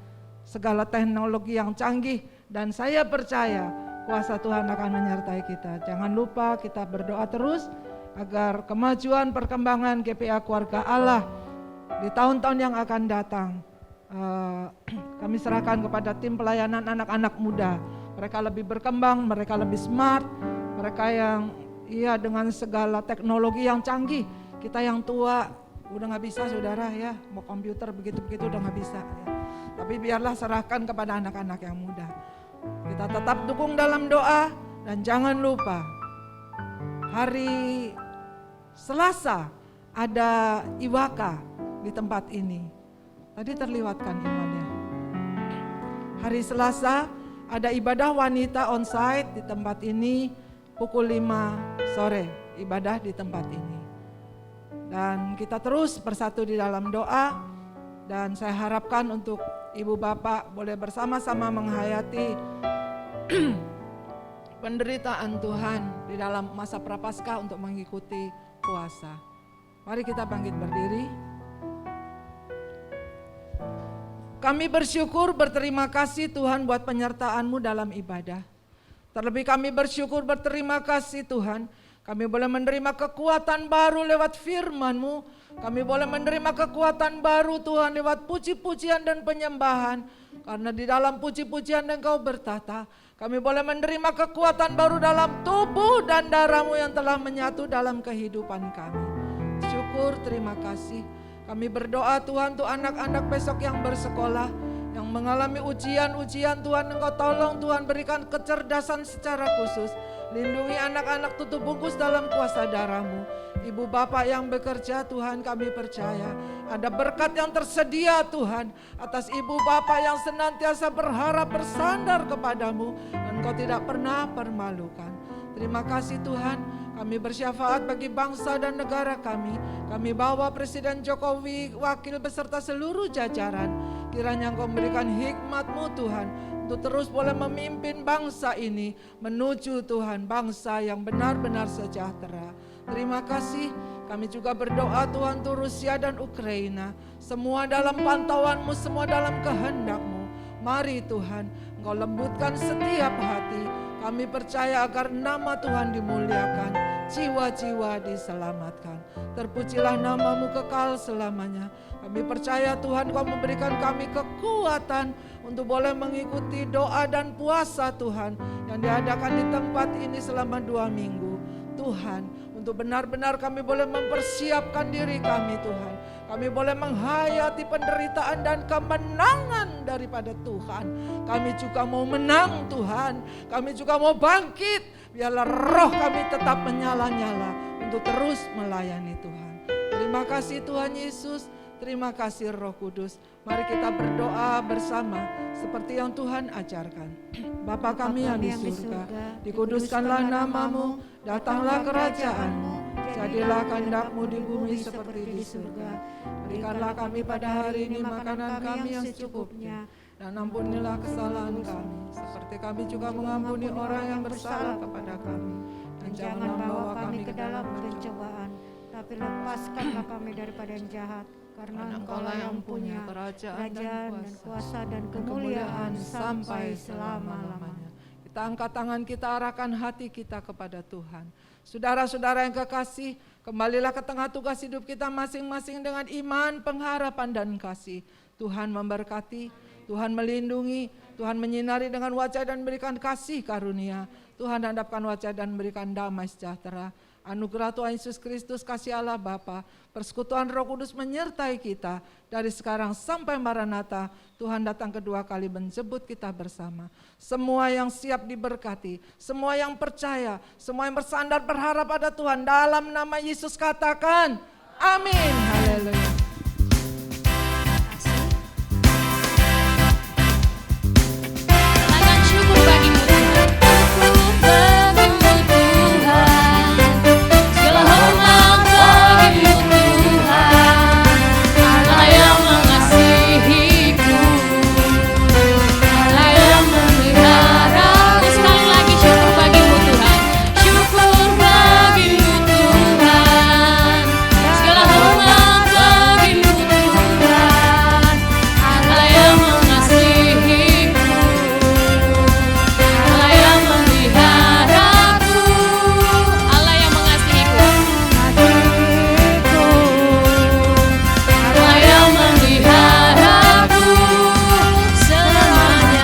segala teknologi yang canggih, dan saya percaya kuasa Tuhan akan menyertai kita. Jangan lupa kita berdoa terus agar kemajuan perkembangan GPA Keluarga Allah di tahun-tahun yang akan datang kami serahkan kepada tim pelayanan anak-anak muda. Mereka lebih berkembang, mereka lebih smart, mereka yang dengan segala teknologi yang canggih. Kita yang tua udah gak bisa saudara ya, mau komputer begitu-begitu udah gak bisa ya. Tapi biarlah serahkan kepada anak-anak yang muda. Kita tetap dukung dalam doa dan jangan lupa hari Selasa ada IWAKA di tempat ini. Tadi terliwatkan imannya. Hari Selasa ada ibadah wanita onsite di tempat ini pukul 5 sore, ibadah di tempat ini. Dan kita terus bersatu di dalam doa dan saya harapkan untuk Ibu Bapak boleh bersama-sama menghayati penderitaan Tuhan di dalam masa Prapaskah untuk mengikuti puasa. Mari kita bangkit berdiri. Kami bersyukur, berterima kasih Tuhan buat penyertaan-Mu dalam ibadah. Terlebih kami bersyukur, berterima kasih Tuhan, kami boleh menerima kekuatan baru lewat firman-Mu. Kami boleh menerima kekuatan baru Tuhan lewat puji-pujian dan penyembahan. Karena di dalam puji-pujian Engkau bertata, kami boleh menerima kekuatan baru dalam tubuh dan darah-Mu yang telah menyatu dalam kehidupan kami. Syukur, terima kasih. Kami berdoa Tuhan untuk anak-anak besok yang bersekolah, yang mengalami ujian-ujian Tuhan, Engkau tolong Tuhan, berikan kecerdasan secara khusus. Lindungi anak-anak, tutup bungkus dalam kuasa darah-Mu. Ibu Bapak yang bekerja Tuhan, kami percaya ada berkat yang tersedia Tuhan atas Ibu Bapak yang senantiasa berharap bersandar kepadamu dan Engkau tidak pernah permalukan. Terima kasih Tuhan, kami bersyafaat bagi bangsa dan negara kami. Kami bawa Presiden Jokowi, wakil beserta seluruh jajaran. Kiranya Engkau memberikan hikmat-Mu Tuhan untuk terus boleh memimpin bangsa ini menuju Tuhan bangsa yang benar-benar sejahtera. Terima kasih. Kami juga berdoa Tuhan untuk Rusia dan Ukraina. Semua dalam pantauan-Mu, semua dalam kehendak-Mu. Mari Tuhan, Engkau lembutkan setiap hati. Kami percaya agar nama Tuhan dimuliakan, jiwa-jiwa diselamatkan. Terpujilah namamu kekal selamanya. Kami percaya Tuhan Kau memberikan kami kekuatan untuk boleh mengikuti doa dan puasa Tuhan yang diadakan di tempat ini selama 2 minggu. Tuhan, untuk benar-benar kami boleh mempersiapkan diri kami Tuhan. Kami boleh menghayati penderitaan dan kemenangan daripada Tuhan. Kami juga mau menang Tuhan. Kami juga mau bangkit. Biarlah roh kami tetap menyala-nyala untuk terus melayani Tuhan. Terima kasih Tuhan Yesus. Terima kasih Roh Kudus. Mari kita berdoa bersama seperti yang Tuhan ajarkan. Bapa kami yang di surga, dikuduskanlah namamu, datanglah kerajaanmu, jadilah kehendak-Mu di bumi seperti di surga. Berikanlah kami pada hari ini makanan kami yang secukupnya, dan ampunilah kesalahan kami, seperti kami juga mengampuni orang yang bersalah kepada kami. Dan jangan bawa kami ke dalam pencobaan, tapi lepaskanlah kami daripada yang jahat. Karena Engkaulah yang punya kerajaan dan kuasa dan kemuliaan sampai selama-lamanya. Kita angkat tangan kita, arahkan hati kita kepada Tuhan. Saudara-saudara yang kekasih, kembalilah ke tengah tugas hidup kita masing-masing dengan iman, pengharapan dan kasih. Tuhan memberkati, Tuhan melindungi, Tuhan menyinari dengan wajah dan berikan kasih karunia. Tuhan hadapkan wajah dan berikan damai sejahtera. Anugerah Tuhan Yesus Kristus, kasih Allah Bapa, persekutuan Roh Kudus menyertai kita dari sekarang sampai Maranatha. Tuhan datang kedua kali menjemput kita bersama. Semua yang siap diberkati, semua yang percaya, semua yang bersandar berharap pada Tuhan, dalam nama Yesus katakan, amin. Haleluya. Tangan syukur bagimu Tuhan. Bagimu Tuhan. Segala hormat bagimu Tuhan. Allah yang mengasihiku, Allah yang memelihara. Sekali lagi syukur bagimu Tuhan. Syukur bagimu Tuhan. Segala hormat bagimu Tuhan. Allah yang mengasihiku, Allah yang memeliharaku, Allah yang mengasihiku, Allah yang memeliharaku selamanya.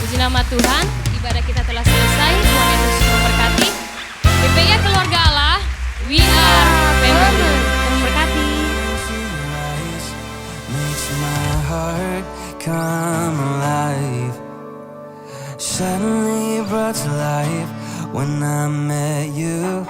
Puji nama Tuhan, ibadah kita telah selesai. Tuhan Yesus memberkati. GPI Keluarga Allah, we are family. Memberkati. Makes my heart come alive. Suddenly brought to life when I met you.